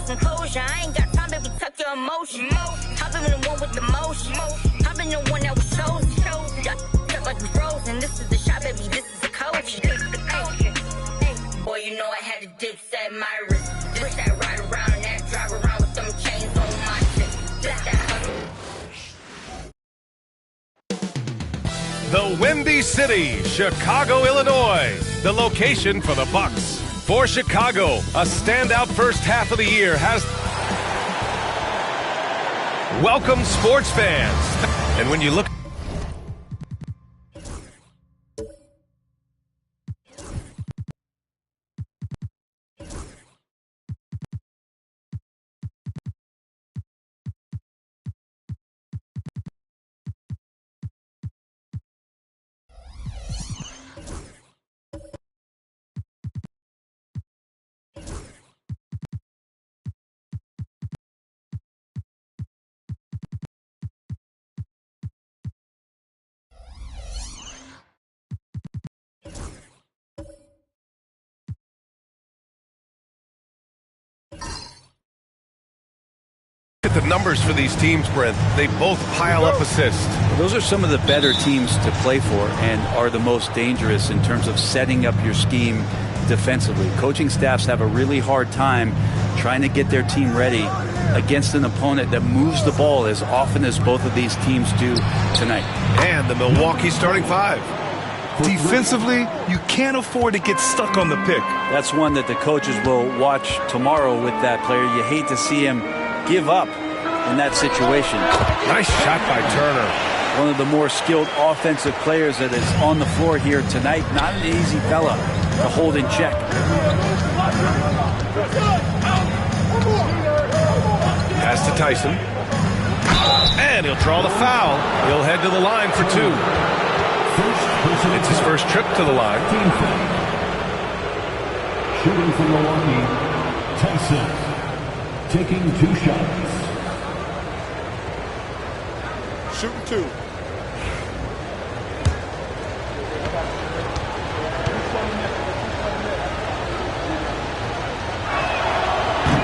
want some closure. I ain't got time, baby, tuck your emotion. I've been the one with the motion. I've been the one that was chosen. Just like we frozen. This is the shot, baby, this is the coach. Boy, you know I had to dip set my wrist. This that ride around, that drive around with them chains on my chest. This that hustle. The Windy City, Chicago, Illinois, the location for the Bucks. For Chicago, a standout first half of the year has welcomed sports fans. And when you look at the numbers for these teams, Brent, they both pile up assists. Those are some of the better teams to play for and are the most dangerous in terms of setting up your scheme defensively. Coaching staffs have a really hard time trying to get their team ready against an opponent that moves the ball as often as both of these teams do tonight. And the Milwaukee starting five. Defensively, you can't afford to get stuck on the pick. That's one that the coaches will watch tomorrow with that player. You hate to see him give up in that situation. Nice shot by Turner. One of the more skilled offensive players that is on the floor here tonight. Not an easy fella to hold in check. Pass to Tyson. And he'll draw the foul. He'll head to the line for two. It's his first trip to the line. Shooting from Milwaukee, Tyson. Taking two shots. Shooting two.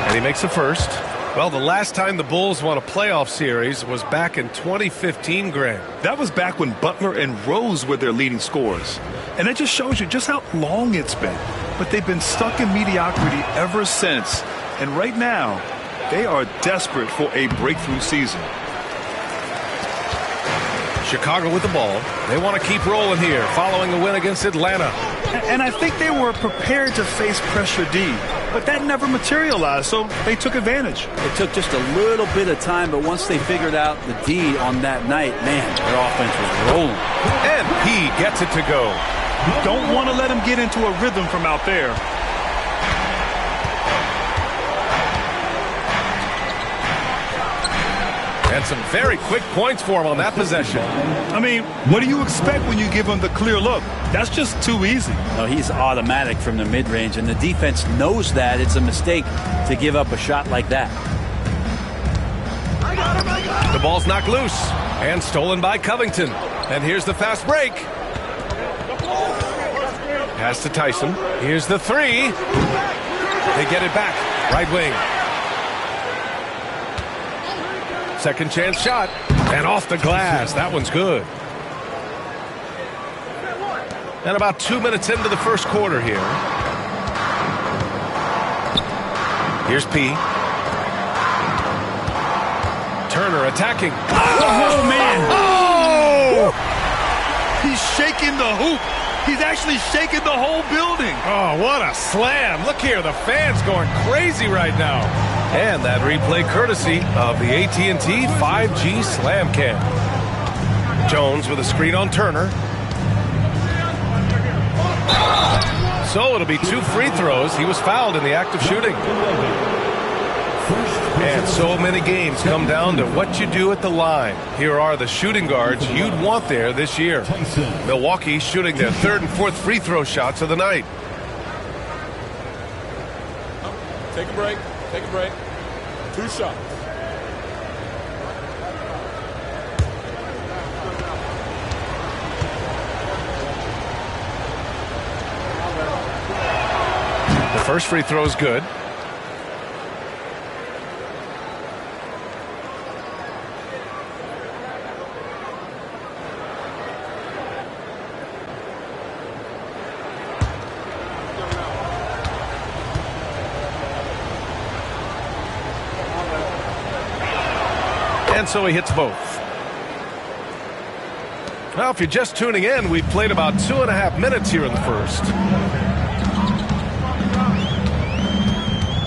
And he makes the first. Well, the last time the Bulls won a playoff series was back in 2015, Grant. That was back when Butler and Rose were their leading scorers. And that just shows you just how long it's been. But they've been stuck in mediocrity ever since. And right now, they are desperate for a breakthrough season. Chicago with the ball. They want to keep rolling here following the win against Atlanta. And I think they were prepared to face pressure D, but that never materialized, so they took advantage. It took just a little bit of time, but once they figured out the D on that night, man, their offense was rolling. And he gets it to go. You don't want to let him get into a rhythm from out there. And some very quick points for him on that possession. I mean, what do you expect when you give him the clear look? That's just too easy. No, he's automatic from the mid-range, and the defense knows that. It's a mistake to give up a shot like that. The ball's knocked loose and stolen by Covington. And here's the fast break. Pass to Tyson. Here's the three. They get it back. Right wing. Second chance shot. And off the glass. That one's good. And about 2 minutes into the first quarter here. Here's P. Turner attacking. Oh, man. Oh! He's shaking the hoop. He's actually shaking the whole building. Oh, what a slam. Look here, the fans going crazy right now. And that replay courtesy of the AT&T 5G Slam Cam. Jones with a screen on Turner. So it'll be 2 free throws. He was fouled in the act of shooting. And so many games come down to what you do at the line. Here are the shooting guards you'd want there this year. Milwaukee shooting their 3rd and 4th free throw shots of the night. Take a break. Take a break. 2 shots. The first free throw is good. And so he hits both. Well, if you're just tuning in, we've played about 2.5 minutes here in the first.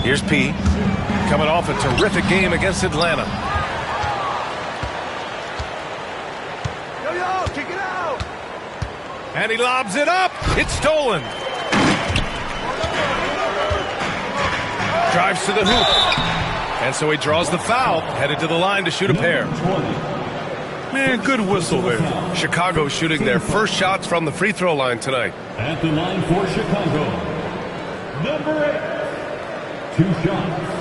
Here's P. Coming off a terrific game against Atlanta. Yo, kick it out! And he lobs it up. It's stolen. Drives to the hoop. And so he draws the foul, headed to the line to shoot a pair. Man, good whistle there. Chicago shooting their first shots from the free throw line tonight. At the line for Chicago, number 8, 2 shots.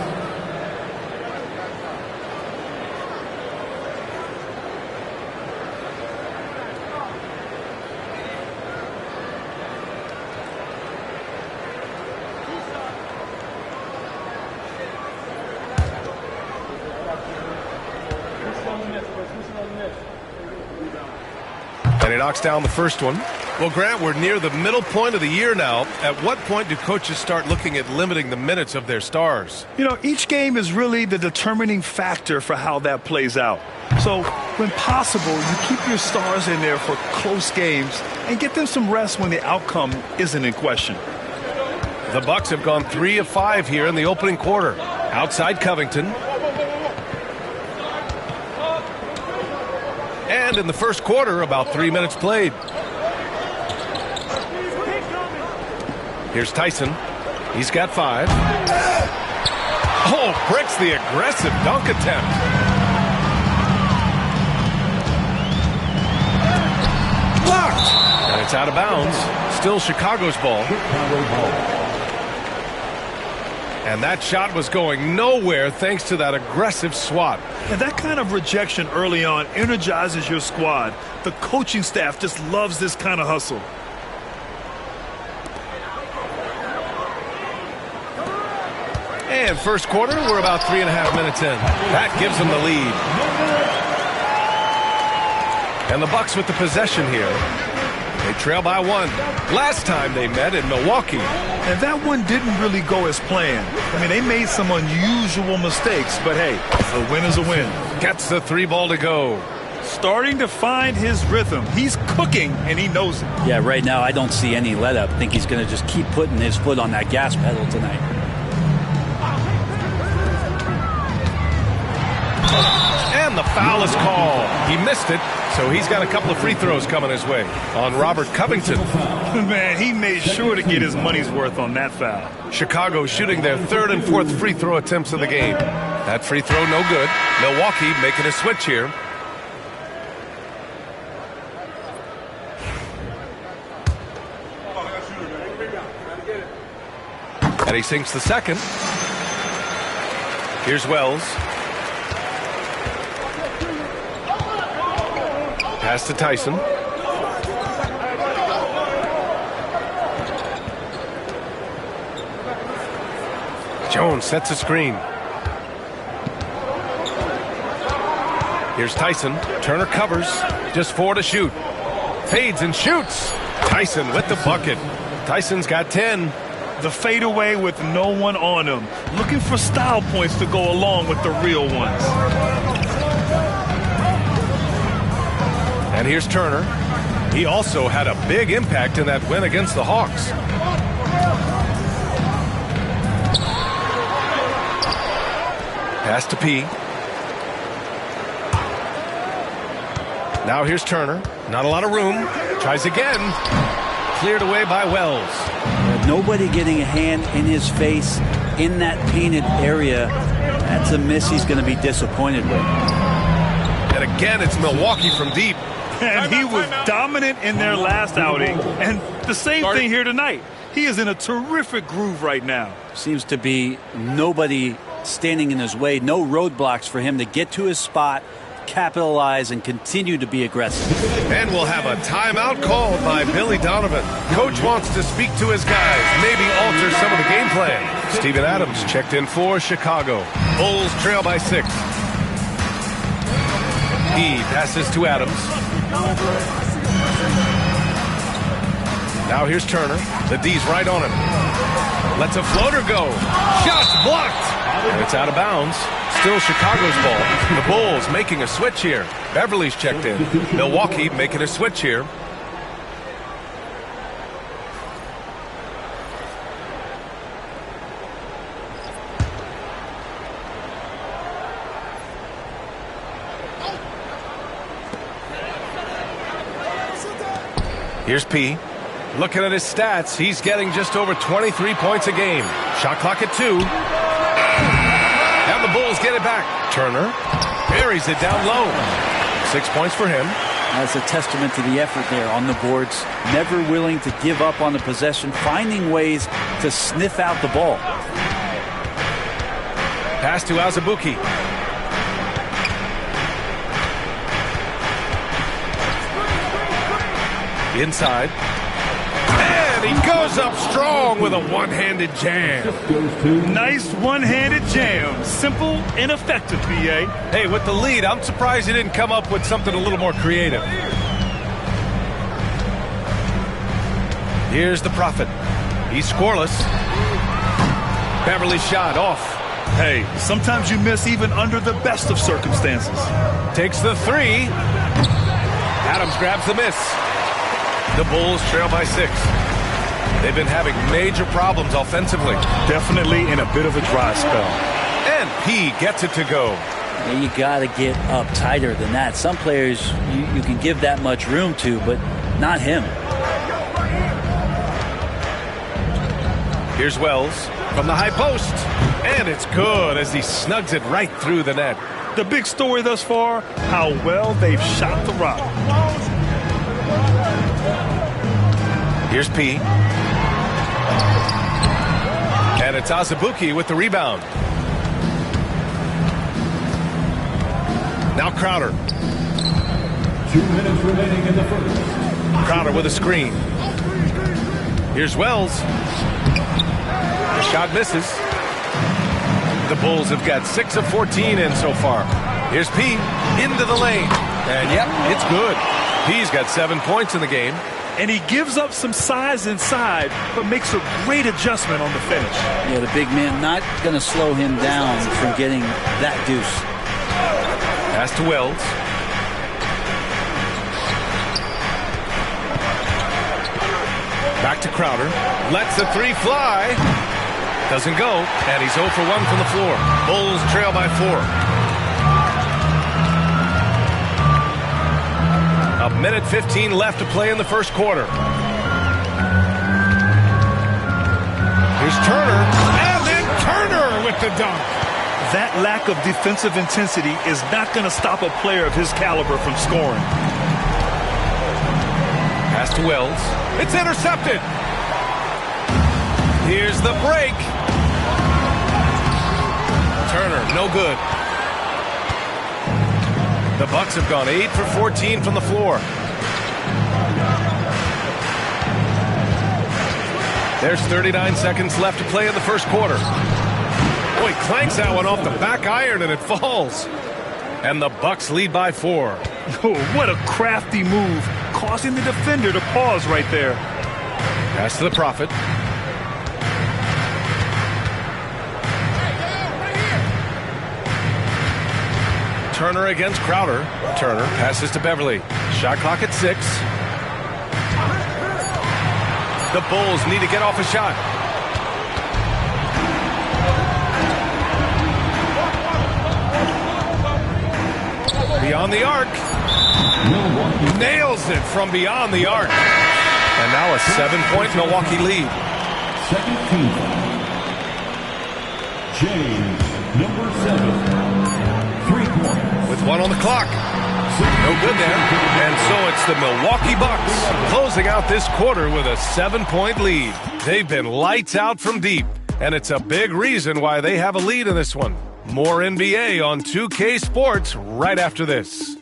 And he knocks down the first one. Well, Grant, we're near the middle point of the year now. At what point do coaches start looking at limiting the minutes of their stars? You know, each game is really the determining factor for how that plays out. So, when possible, you keep your stars in there for close games and get them some rest when the outcome isn't in question. The Bucks have gone 3 of 5 here in the opening quarter. Outside Covington. And in the first quarter, about 3 minutes played. Here's Tyson. He's got 5. Oh, breaks the aggressive dunk attempt. Blocked. And it's out of bounds. Still Chicago's ball. And that shot was going nowhere thanks to that aggressive swat. And that kind of rejection early on energizes your squad. The coaching staff just loves this kind of hustle. And first quarter, we're about 3.5 minutes in. That gives them the lead. And the Bucks with the possession here. They trail by 1. Last time they met in Milwaukee. And that one didn't really go as planned. I mean, they made some unusual mistakes, but hey, a win is a win. Gets the 3 ball to go. Starting to find his rhythm. He's cooking, and he knows it. Yeah, right now I don't see any let up. I think he's going to just keep putting his foot on that gas pedal tonight. And the foul is called. He missed it, so he's got a couple of free throws coming his way on Robert Covington. Man, he made sure to get his money's worth on that foul. Chicago shooting their 3rd and 4th free throw attempts of the game. That free throw no good. Milwaukee making a switch here. And he sinks the second. Here's Wells. Pass to Tyson. Jones sets a screen. Here's Tyson. Turner covers. Just 4 to shoot. Fades and shoots. Tyson with the bucket. Tyson's got 10. The fadeaway with no one on him. Looking for style points to go along with the real ones. And here's Turner. He also had a big impact in that win against the Hawks. Pass to P. Now here's Turner. Not a lot of room. Tries again. Cleared away by Wells. Nobody getting a hand in his face in that painted area. That's a miss he's going to be disappointed with. And again, it's Milwaukee from deep. And he was dominant in their last outing. And the same thing here tonight. He is in a terrific groove right now. Seems to be nobody standing in his way. No roadblocks for him to get to his spot, capitalize, and continue to be aggressive. And we'll have a timeout called by Billy Donovan. Coach wants to speak to his guys, maybe alter some of the game plan. Steven Adams checked in for Chicago. Bulls trail by 6. He passes to Adams. Now here's Turner. The D's right on him. Lets a floater go. Shots blocked. And it's out of bounds. Still Chicago's ball. The Bulls making a switch here. Beverly's checked in. Milwaukee making a switch here. Here's P. Looking at his stats, he's getting just over 23 points a game. Shot clock at 2. Now the Bulls get it back. Turner buries it down low. 6 points for him. That's a testament to the effort there on the boards. Never willing to give up on the possession, finding ways to sniff out the ball. Pass to Azubuike. Inside. And he goes up strong with a one-handed jam. Nice one-handed jam. Simple and effective, BA. Hey, with the lead, I'm surprised he didn't come up with something a little more creative. Here's the Prophet. He's scoreless. Beverly's shot off. Hey, sometimes you miss even under the best of circumstances. Takes the 3. Adams grabs the miss. The Bulls trail by 6. They've been having major problems offensively. Definitely in a bit of a dry spell. And P gets it to go. Yeah, you got to get up tighter than that. Some players you can give that much room to, but not him. Here's Wells from the high post. And it's good as he snugs it right through the net. The big story thus far, how well they've shot the rock. Here's P. And it's Azubuike with the rebound. Now Crowder. 2 minutes remaining in the first. Crowder with a screen. Here's Wells. The shot misses. The Bulls have got 6 of 14 in so far. Here's P into the lane. And yep, it's good. P's got 7 points in the game. And he gives up some size inside, but makes a great adjustment on the finish. Yeah, the big man not going to slow him down from getting that deuce. Pass to Wells. Back to Crowder. Lets the 3 fly. Doesn't go. And he's 0 for 1 from the floor. Bulls trail by 4. A minute 15 left to play in the first quarter. Here's Turner. And then Turner with the dunk. That lack of defensive intensity is not going to stop a player of his caliber from scoring. Pass to Wells. It's intercepted. Here's the break. Turner, no good. The Bucks have gone 8 for 14 from the floor. There's 39 seconds left to play in the first quarter. Boy, clanks that one off the back iron and it falls. And the Bucks lead by 4. Oh, what a crafty move, causing the defender to pause right there. Pass to the Prophet. Turner against Crowder. Turner passes to Beverly. Shot clock at 6. The Bulls need to get off a shot. Beyond the arc. Nails it from beyond the arc. And now a 7-point Milwaukee lead. Second team. James, number 7. 3 points. With 1 on the clock. No good there. And so it's the Milwaukee Bucks closing out this quarter with a 7-point lead. They've been lights out from deep, and it's a big reason why they have a lead in this one. More NBA on 2K Sports right after this.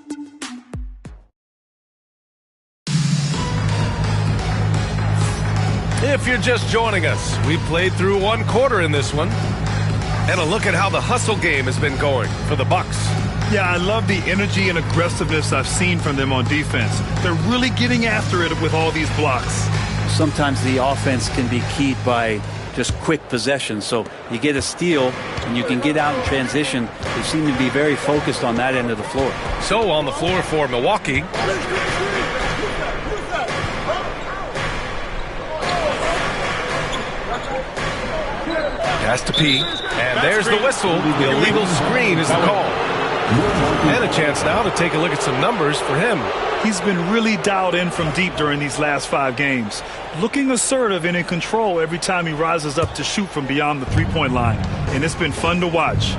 If you're just joining us, we played through 1 quarter in this one. And a look at how the hustle game has been going for the Bucks. Yeah, I love the energy and aggressiveness I've seen from them on defense. They're really getting after it with all these blocks. Sometimes the offense can be keyed by just quick possession. So you get a steal and you can get out in transition. They seem to be very focused on that end of the floor. So on the floor for Milwaukee, has to pee, and there's the whistle. The illegal screen is the call. And a chance now to take a look at some numbers for him. He's been really dialed in from deep during these last 5 games. Looking assertive and in control every time he rises up to shoot from beyond the three-point line. And it's been fun to watch.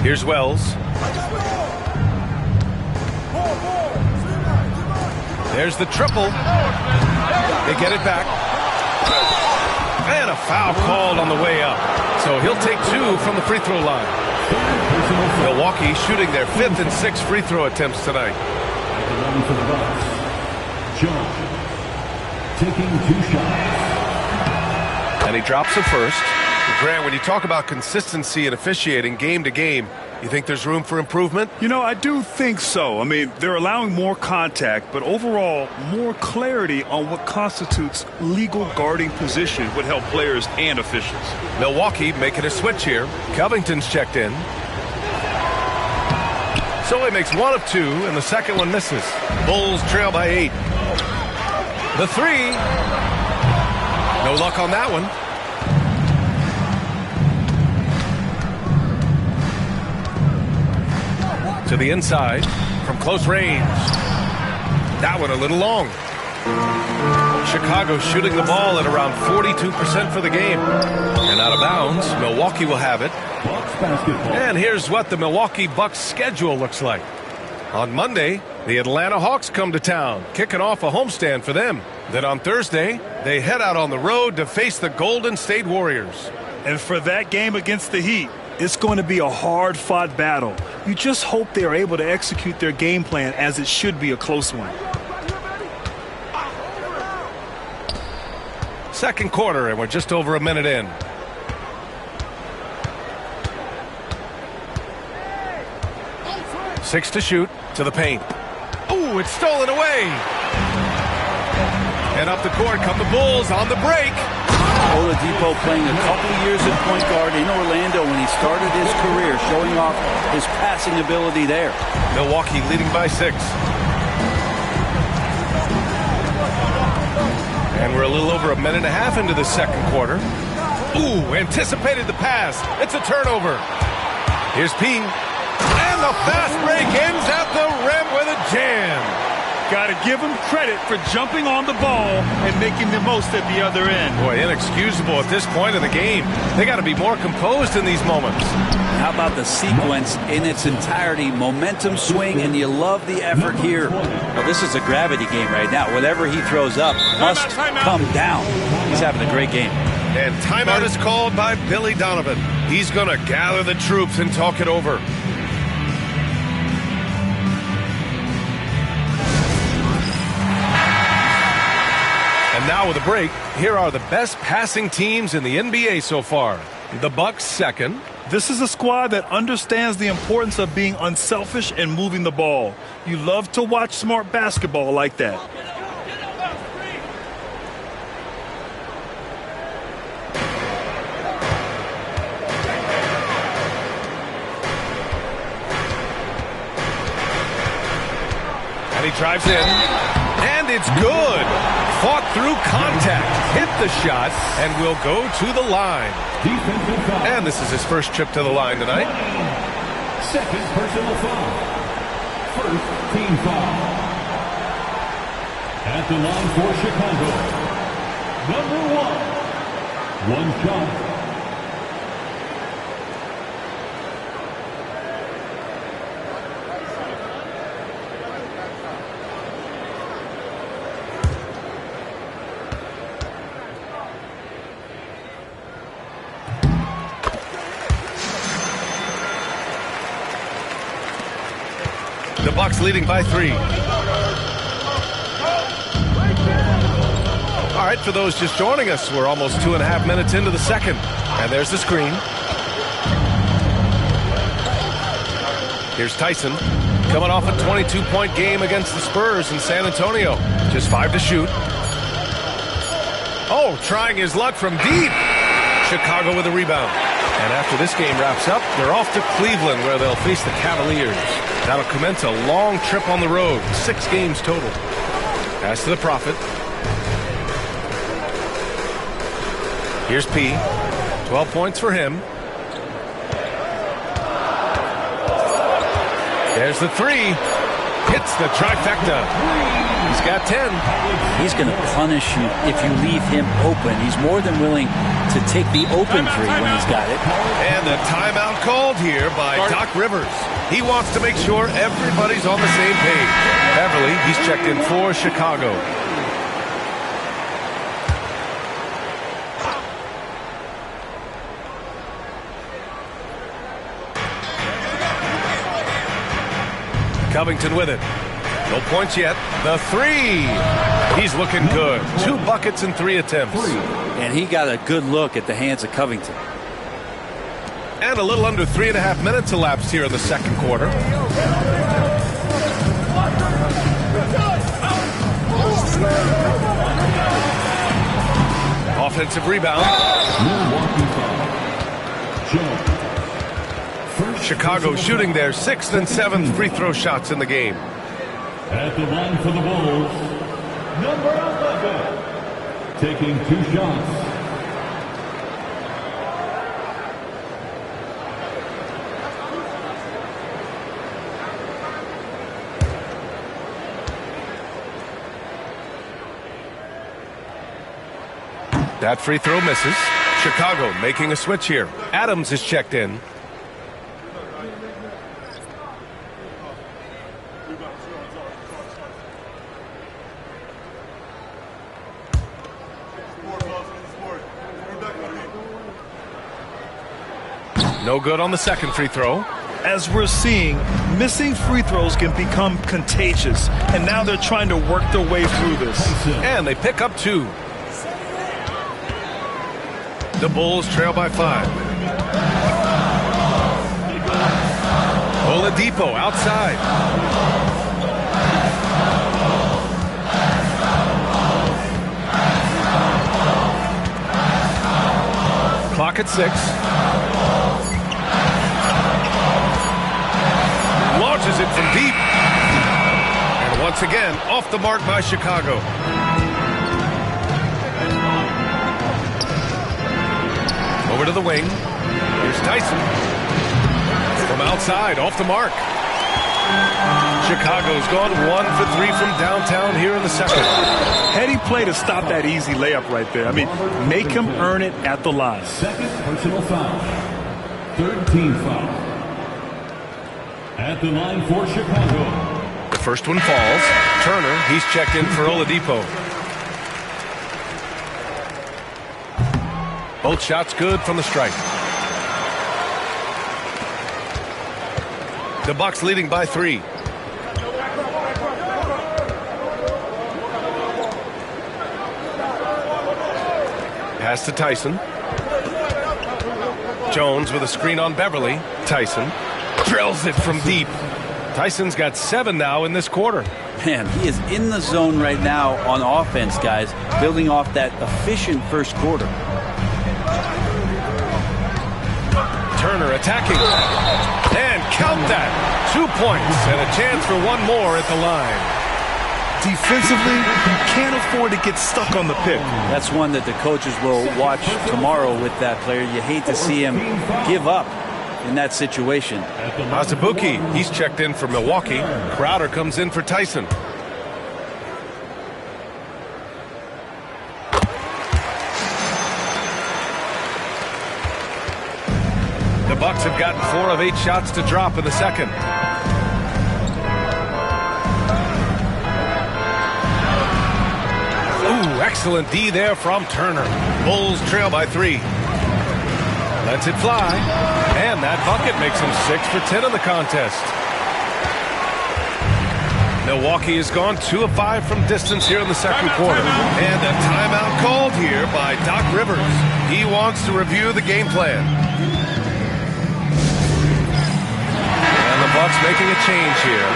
Here's Wells. There's the triple. They get it back. And a foul called on the way up. So he'll take 2 from the free throw line. Milwaukee shooting their 5th and 6th free throw attempts tonight. At the line for the Bucks, John taking 2 shots. And he drops it first. Grant, when you talk about consistency and officiating game to game, you think there's room for improvement? You know, I do think so. I mean, they're allowing more contact, but overall, more clarity on what constitutes legal guarding position would help players and officials. Milwaukee making a switch here. Covington's checked in. So he makes 1 of 2, and the second one misses. Bulls trail by 8. The 3. No luck on that one. To the inside from close range. That one a little long. Chicago shooting the ball at around 42% for the game. And out of bounds, Milwaukee will have it. And here's what the Milwaukee Bucks schedule looks like. On Monday, the Atlanta Hawks come to town, kicking off a homestand for them. Then on Thursday, they head out on the road to face the Golden State Warriors. And for that game against the Heat, it's going to be a hard-fought battle. You just hope they are able to execute their game plan as it should be a close one. Second quarter, and we're just over a minute in. Six to shoot, to the paint. Ooh, it's stolen away. And up the court come the Bulls on the break. Oladipo playing a couple years at point guard in Orlando when he started his career, showing off his passing ability there. Milwaukee leading by 6. And we're a little over a minute and a half into the second quarter. Ooh, anticipated the pass. It's a turnover. Here's P. And the fast break ends at the rim with a jam. Got to give him credit for jumping on the ball and making the most at the other end. Boy, inexcusable at this point of the game. They got to be more composed in these moments. How about the sequence in its entirety? Momentum swing, and you love the effort here. Well, this is a gravity game right now. Whatever he throws up must come down. He's having a great game. And timeout is called by Billy Donovan. He's going to gather the troops and talk it over. And now with a break, here are the best passing teams in the NBA so far. The Bucks second. This is a squad that understands the importance of being unselfish and moving the ball. You love to watch smart basketball like that. And he drives in. And it's good. Fought through contact, hit the shot, and will go to the line. And this is his first trip to the line tonight. Second personal foul. First team foul. At the line for Chicago, number 1. One shot. The Bucks leading by 3. All right, for those just joining us, we're almost 2.5 minutes into the second. And there's the screen. Here's Tyson, coming off a 22-point game against the Spurs in San Antonio. Just 5 to shoot. Oh, trying his luck from deep. Chicago with a rebound. And after this game wraps up, they're off to Cleveland, where they'll face the Cavaliers. That'll commence a long trip on the road, 6 games total. Pass to the Prophet. Here's P. 12 points for him. There's the 3. Hits the trifecta. He's got 10. He's going to punish you if you leave him open. He's more than willing to take the open 3 when he's got it. And the timeout called here by Doc Rivers. He wants to make sure everybody's on the same page. Beverly, he's checked in for Chicago. Covington with it. No points yet. The 3. He's looking good. 2 buckets and 3 attempts. And he got a good look at the hands of Covington. And a little under 3.5 minutes elapsed here in the second quarter. Offensive rebound. Chicago shooting their 6th and 7th free throw shots in the game. At the line for the Bulls, number 11, taking 2 shots. That free throw misses. Chicago making a switch here. Adams is checked in. No good on the second free throw. As we're seeing, missing free throws can become contagious, and now they're trying to work their way through this. And they pick up 2. The Bulls trail by 5. Oladipo outside. Clock at 6. Launches it from deep. And once again, off the mark by Chicago. Over to the wing. Here's Tyson. From outside, off the mark. Chicago's gone 1 for 3 from downtown here in the second. Heady play to stop that easy layup right there. I mean, make him earn it at the line. Second personal foul. 13 foul. At the line for Chicago. The first one falls. Turner, he's checked in for Oladipo. Both shots good from the stripe. The Bucks leading by 3. Pass to Tyson. Jones with a screen on Beverly. Tyson drills it from deep. Tyson's got 7 now in this quarter. Man, he is in the zone right now on offense, guys, building off that efficient first quarter. Turner attacking. And count that. 2 points and a chance for 1 more at the line. Defensively, you can't afford to get stuck on the pick. That's one that the coaches will watch tomorrow with that player. You hate to see him give up in that situation. Azubuike, he's checked in for Milwaukee. Crowder comes in for Tyson. The Bucks have gotten 4 of 8 shots to drop in the second. Ooh, excellent D there from Turner. Bulls trail by 3. Lets it fly. And that bucket makes him 6 for 10 in the contest. Milwaukee has gone 2 of 5 from distance here in the second quarter. And a timeout called here by Doc Rivers. He wants to review the game plan. And the Bucks making a change here.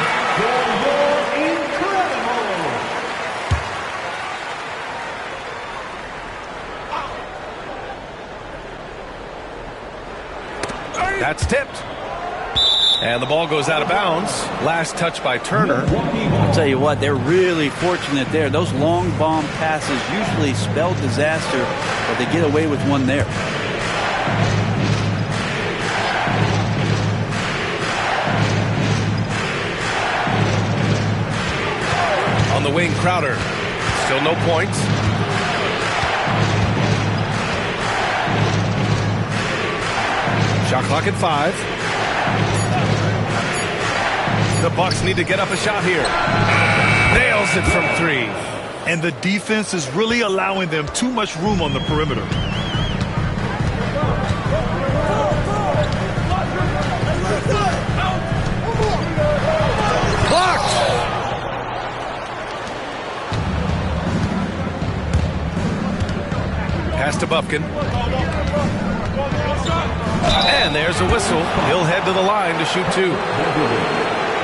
That's tipped. And the ball goes out of bounds. Last touch by Turner. I'll tell you what, they're really fortunate there. Those long bomb passes usually spell disaster, but they get away with one there. On the wing, Crowder. Still no points. Shot clock at 5. The Bucks need to get up a shot here. Nails it from 3. And the defense is really allowing them too much room on the perimeter. Blocked! Pass to Bufkin. And there's a whistle. He'll head to the line to shoot 2.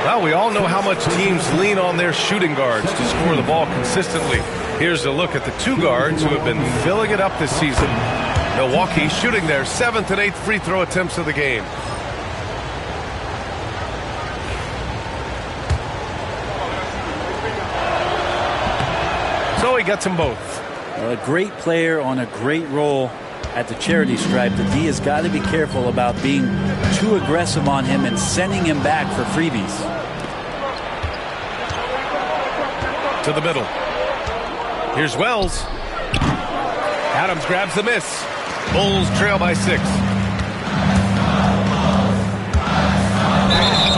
Well, we all know how much teams lean on their shooting guards to score the ball consistently. Here's a look at the 2 guards who have been filling it up this season. Milwaukee shooting their 7th and 8th free throw attempts of the game. So he gets them both. A great player on a great role at the charity stripe. The D has got to be careful about being too aggressive on him and sending him back for freebies. To the middle. Here's Wells. Adams grabs the miss. Bulls trail by 6.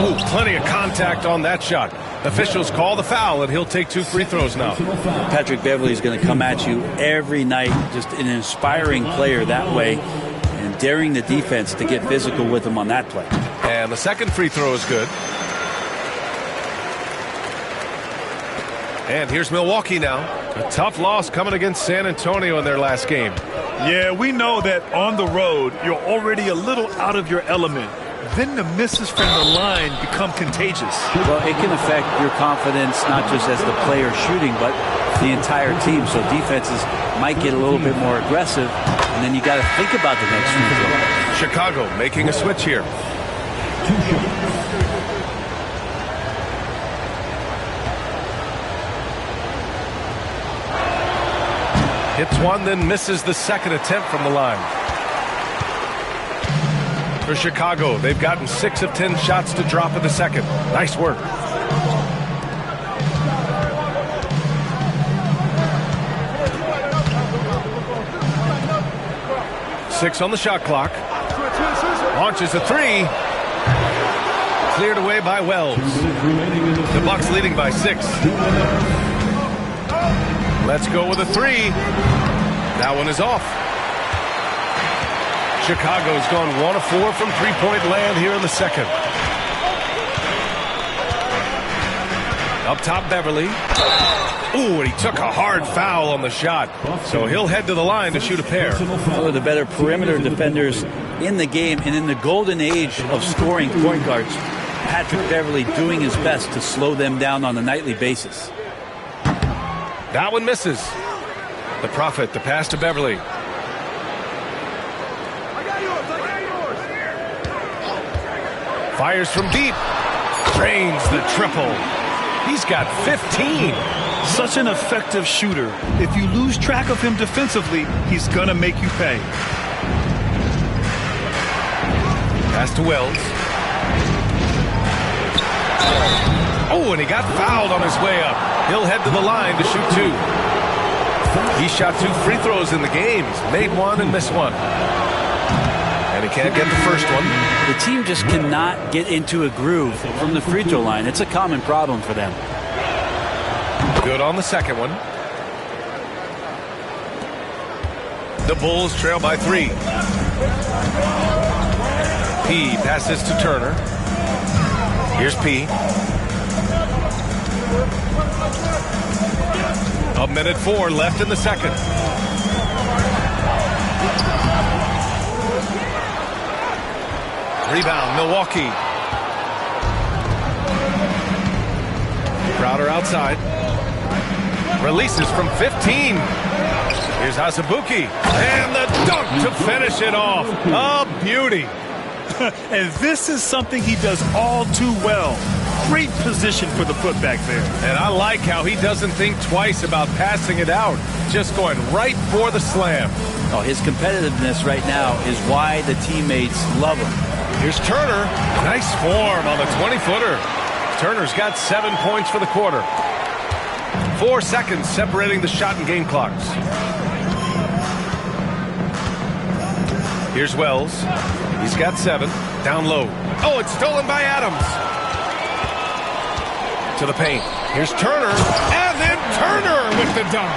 Ooh, plenty of contact on that shot. Officials call the foul, and he'll take 2 free throws now. Patrick Beverley is going to come at you every night. Just an inspiring player that way, and daring the defense to get physical with him on that play. And the second free throw is good. And here's Milwaukee now. A tough loss coming against San Antonio in their last game. Yeah, we know that on the road, you're already a little out of your element. Then the misses from the line become contagious. Well, it can affect your confidence, not just as the player shooting, but the entire team. So defenses might get a little bit more aggressive, and then you got to think about the next free throw. Chicago making a switch here. Hits one, then misses the second attempt from the line. For Chicago, they've gotten 6 of 10 shots to drop in the second. Nice work. Six on the shot clock. Launches a 3. Cleared away by Wells. The Bucks leading by 6. Let's go with a 3. That one is off. Chicago's gone 1 of 4 from three-point land here in the second. Up top, Beverley. Ooh, and he took a hard foul on the shot. So he'll head to the line to shoot a pair. One of the better perimeter defenders in the game, and in the golden age of scoring point guards, Patrick Beverley doing his best to slow them down on a nightly basis. That one misses. The Prophet, the pass to Beverley. Fires from deep. Drains the triple. He's got 15. Such an effective shooter. If you lose track of him defensively, he's going to make you pay. Pass to Wells. Oh, and he got fouled on his way up. He'll head to the line to shoot 2. He shot 2 free throws in the game. He's made 1 and missed 1. And he can't get the first one. The team just cannot get into a groove from the free throw line. It's a common problem for them. Good on the second one. The Bulls trail by 3. P passes to Turner. Here's P. A minute 4 left in the second. Rebound, Milwaukee. Crowder outside. Releases from 15. Here's Azubuike. And the dunk to finish it off. A beauty. And this is something he does all too well. Great position for the putback there. And I like how he doesn't think twice about passing it out. Just going right for the slam. Oh, his competitiveness right now is why the teammates love him. Here's Turner. Nice form on the 20-footer. Turner's got 7 points for the quarter. 4 seconds separating the shot and game clocks. Here's Wells. He's got 7. Down low. Oh, it's stolen by Adams. To the paint. Here's Turner. And then Turner with the dunk.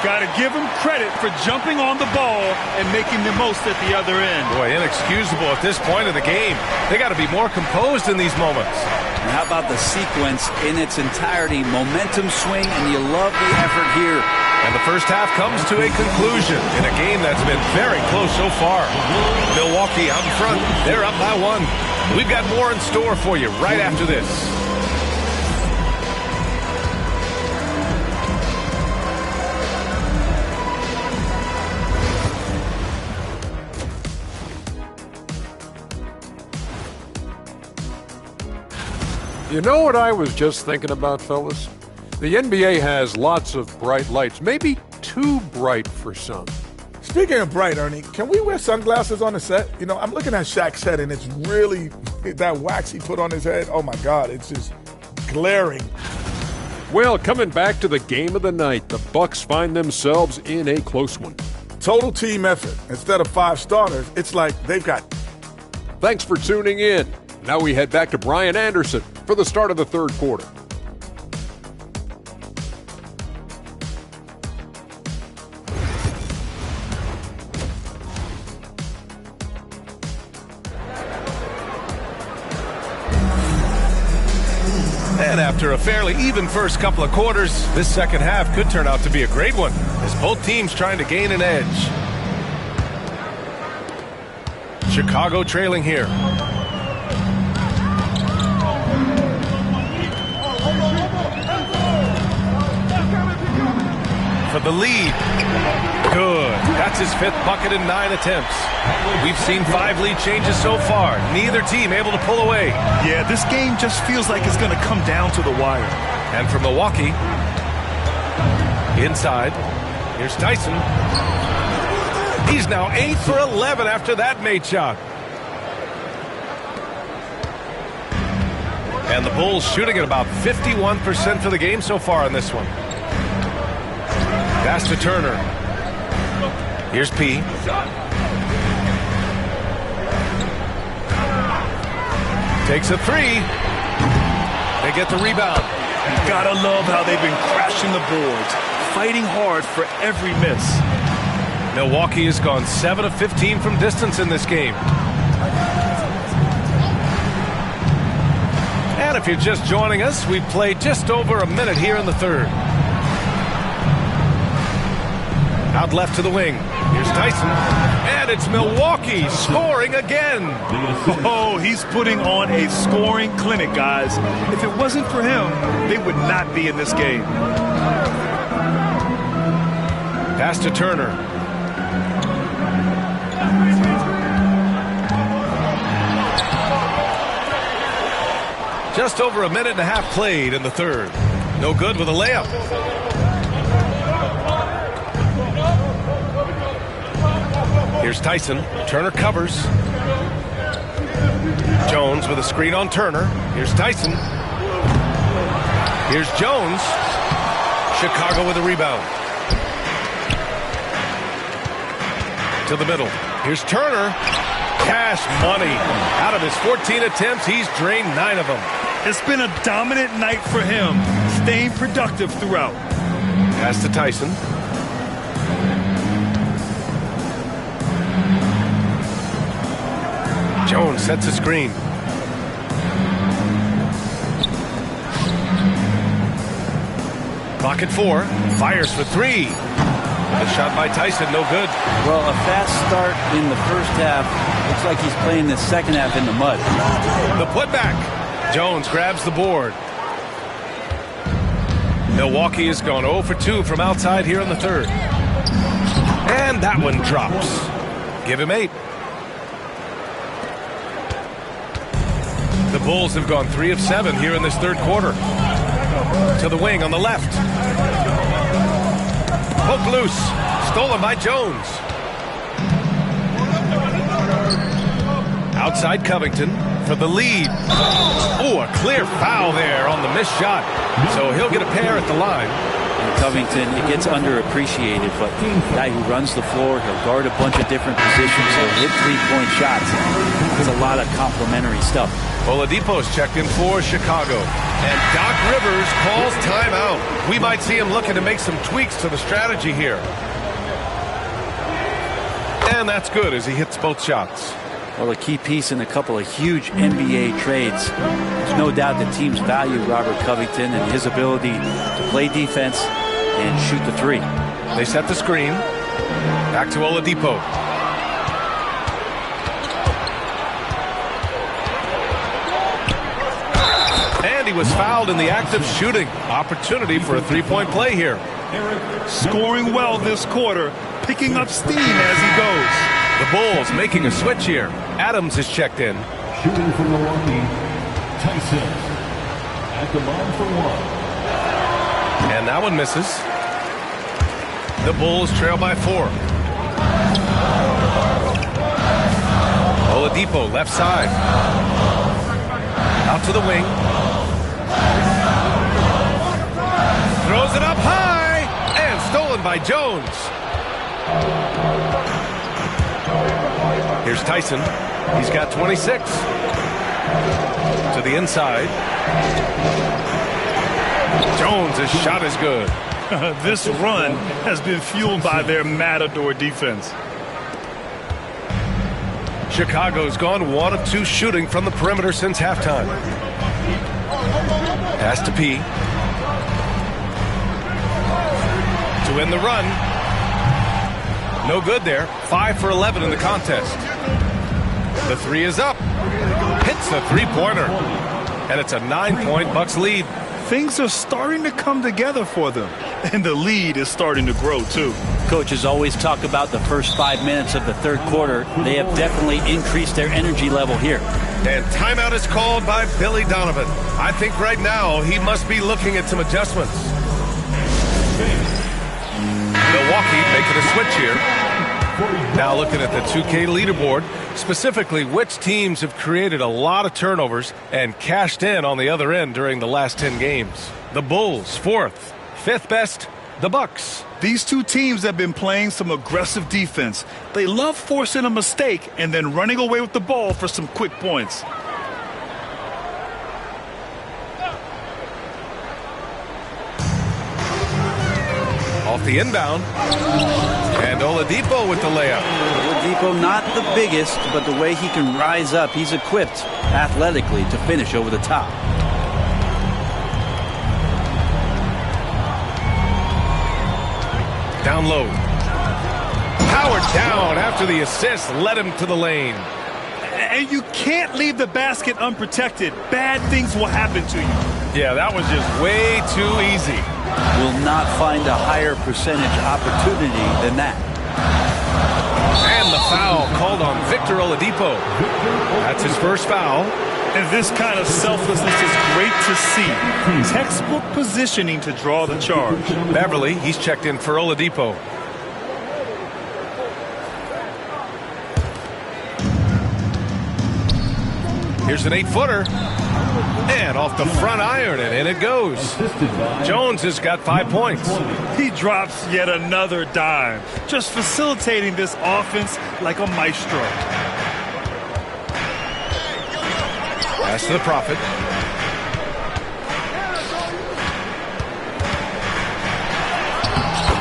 Got to give him credit for jumping on the ball and making the most at the other end. Boy, inexcusable at this point of the game. They got to be more composed in these moments. And how about the sequence in its entirety? Momentum swing, and you love the effort here. And the first half comes to a conclusion in a game that's been very close so far. Milwaukee out in front. They're up by 1. We've got more in store for you right after this. You know what I was just thinking about, fellas? The NBA has lots of bright lights, maybe too bright for some. Speaking of bright, Ernie, can we wear sunglasses on the set? You know, I'm looking at Shaq's head, and it's really, that wax he put on his head, oh my God, it's just glaring. Well, coming back to the game of the night, the Bucks find themselves in a close one. Total team effort. Instead of 5 starters, it's like they've got... Thanks for tuning in. Now we head back to Brian Anderson for the start of the third quarter. And after a fairly even first couple of quarters, this second half could turn out to be a great one, as both teams trying to gain an edge. Chicago trailing here. For the lead. Good. That's his 5th bucket in 9 attempts. We've seen 5 lead changes so far. Neither team able to pull away. Yeah, this game just feels like it's going to come down to the wire. And for Milwaukee, inside, here's Tyson. He's now 8 for 11 after that made shot. And the Bulls shooting at about 51% for the game so far in this one. Pass to Turner. Here's P. Takes a 3. They get the rebound. You gotta love how they've been crashing the boards, fighting hard for every miss. Milwaukee has gone 7 of 15 from distance in this game. And if you're just joining us, we've played just over a minute here in the third. Out left to the wing. Here's Tyson. And it's Milwaukee scoring again. Oh, he's putting on a scoring clinic, guys. If it wasn't for him, they would not be in this game. Pass to Turner. Just over a minute and a half played in the third. No good with a layup. Here's Tyson. Turner covers. Jones with a screen on Turner. Here's Tyson. Here's Jones. Chicago with a rebound. To the middle. Here's Turner. Cash money. Out of his 14 attempts, he's drained 9 of them. It's been a dominant night for him, staying productive throughout. Pass to Tyson. Jones sets a screen. Clock at 4. Fires for 3. A shot by Tyson, no good. Well, a fast start in the first half. Looks like he's playing the second half in the mud. The putback. Jones grabs the board. Milwaukee has gone 0 for 2 from outside here in the third. And that one drops. Give him 8. The Bulls have gone 3 of 7 here in this third quarter. To the wing on the left. Poked loose. Stolen by Jones. Outside Covington for the lead. Oh, a clear foul there on the missed shot. So he'll get a pair at the line. And Covington, it gets underappreciated, but the guy who runs the floor, he'll guard a bunch of different positions, he'll hit three-point shots. It's a lot of complimentary stuff. Oladipo's checked in for Chicago. And Doc Rivers calls timeout. We might see him looking to make some tweaks to the strategy here. And that's good as he hits both shots. Well, a key piece in a couple of huge NBA trades. There's no doubt that teams value Robert Covington and his ability to play defense and shoot the three. They set the screen. Back to Oladipo. And he was fouled in the act of shooting. Opportunity for a three-point play here. Scoring well this quarter, picking up steam as he goes. The Bulls making a switch here. Adams is checked in. Shooting from Milwaukee, Tyson at the line for one. And that one misses. The Bulls trail by 4. Oladipo left side. Out to the wing. Throws it up high. And stolen by Jones. Here's Tyson. He's got 26. To the inside. Jones' shot is good. This run has been fueled by their Matador defense. Chicago's gone 1 of 2 shooting from the perimeter since halftime. Pass to P. To win the run. No good there. 5 for 11 in the contest. The three is up. Hits the three-pointer. And it's a 9-point Bucks lead. Things are starting to come together for them. And the lead is starting to grow, too. Coaches always talk about the first 5 minutes of the third quarter. They have definitely increased their energy level here. And timeout is called by Billy Donovan. I think right now he must be looking at some adjustments. Milwaukee making a switch here. Now looking at the 2K leaderboard, specifically which teams have created a lot of turnovers and cashed in on the other end during the last 10 games. The Bulls, 4th. 5th best, the Bucks. These two teams have been playing some aggressive defense. They love forcing a mistake and then running away with the ball for some quick points. Off the inbound. And Oladipo with the layup. Oladipo not the biggest, but the way he can rise up, he's equipped athletically to finish over the top. Down low. Powered down after the assist led him to the lane. And you can't leave the basket unprotected. Bad things will happen to you. Yeah, that was just way too easy. Will not find a higher percentage opportunity than that. And the foul called on Victor Oladipo. That's his first foul. And this kind of selflessness is great to see. Textbook positioning to draw the charge. Beverly, he's checked in for Oladipo. Here's an 8-footer. And off the front iron, and in it goes. Jones has got 5 points. He drops yet another dime, just facilitating this offense like a maestro. Pass to the Prophet.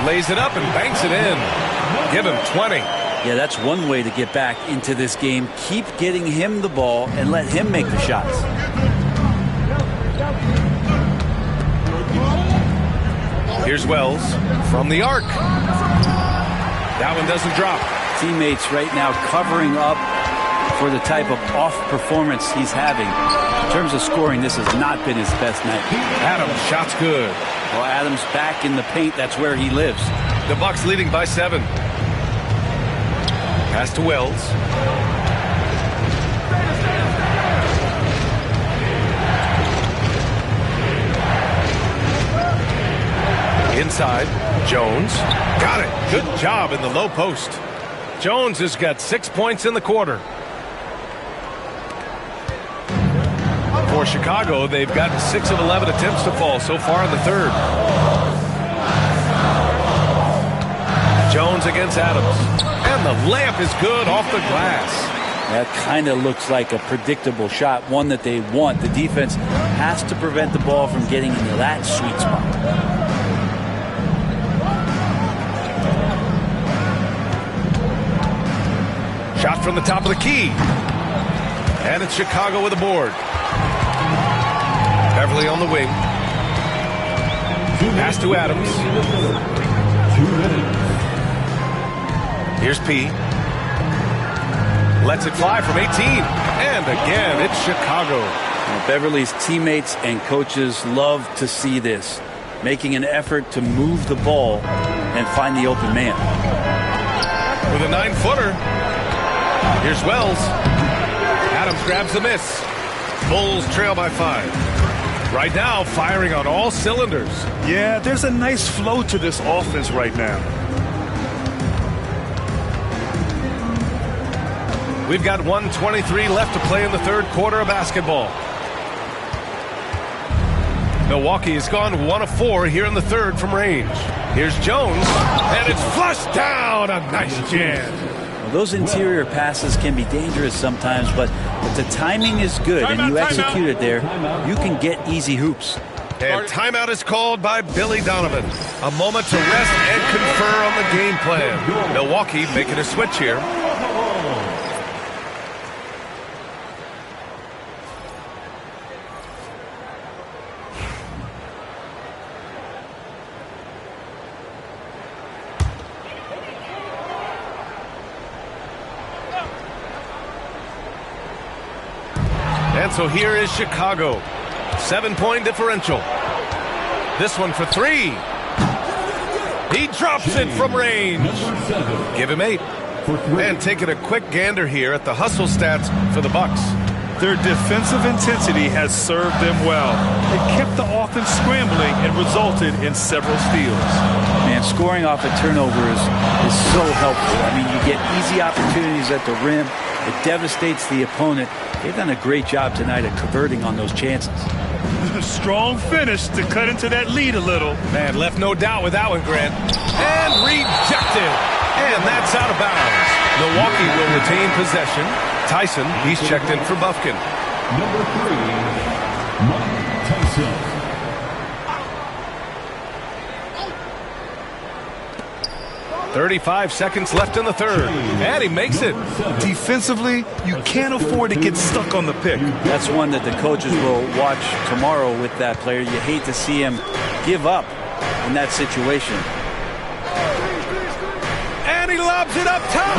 Lays it up and banks it in. Give him 20. Yeah, that's one way to get back into this game. Keep getting him the ball and let him make the shots. Here's Wells from the arc. That one doesn't drop. Teammates right now covering up for the type of off performance he's having. In terms of scoring, this has not been his best night. Adams, shot's good. Well, Adams back in the paint. That's where he lives. The Bucks leading by 7. Pass to Wells. inside. Jones got it. Good job in the low post. Jones has got 6 points in the quarter. For Chicago, they've gotten 6 of 11 attempts to fall so far in the third. Jones against Adams. And the layup is good off the glass. That kind of looks like a predictable shot, one that they want. The defense has to prevent the ball from getting into that sweet spot. Shot from the top of the key. And it's Chicago with a board. Beverly on the wing. Pass to Adams. 2 minutes. Here's P. Lets it fly from 18. And again, it's Chicago. Now, Beverly's teammates and coaches love to see this, making an effort to move the ball and find the open man. With a 9-footer. Here's Wells. Adams grabs the miss. Bulls trail by 5. Right now, firing on all cylinders. Yeah, there's a nice flow to this offense right now. We've got 1:23 left to play in the third quarter of basketball. Milwaukee has gone 1 of 4 here in the third from range. Here's Jones, and it's flushed down. A nice jam. Well, those interior passes can be dangerous sometimes, but if the timing is good and you execute it there, you can get easy hoops. And timeout is called by Billy Donovan. A moment to rest and confer on the game plan. Milwaukee making a switch here. And so here is Chicago. 7-point differential. This one for 3. He drops it from range. Give him 8. And taking a quick gander here at the hustle stats for the Bucks. Their defensive intensity has served them well. It kept the offense scrambling and resulted in several steals. Man, scoring off of turnovers is so helpful. I mean, you get easy opportunities at the rim. It devastates the opponent. They've done a great job tonight at converting on those chances. Strong finish to cut into that lead a little. Man, left no doubt with that one, Grant. And rejected. And that's out of bounds. Milwaukee will retain possession. Tyson, he's checked in for Bufkin. Number 3, Mike Tyson. 35 seconds left in the third. And he makes it. Defensively, you can't afford to get stuck on the pick. That's one that the coaches will watch tomorrow with that player. You hate to see him give up in that situation. And he lobs it up top.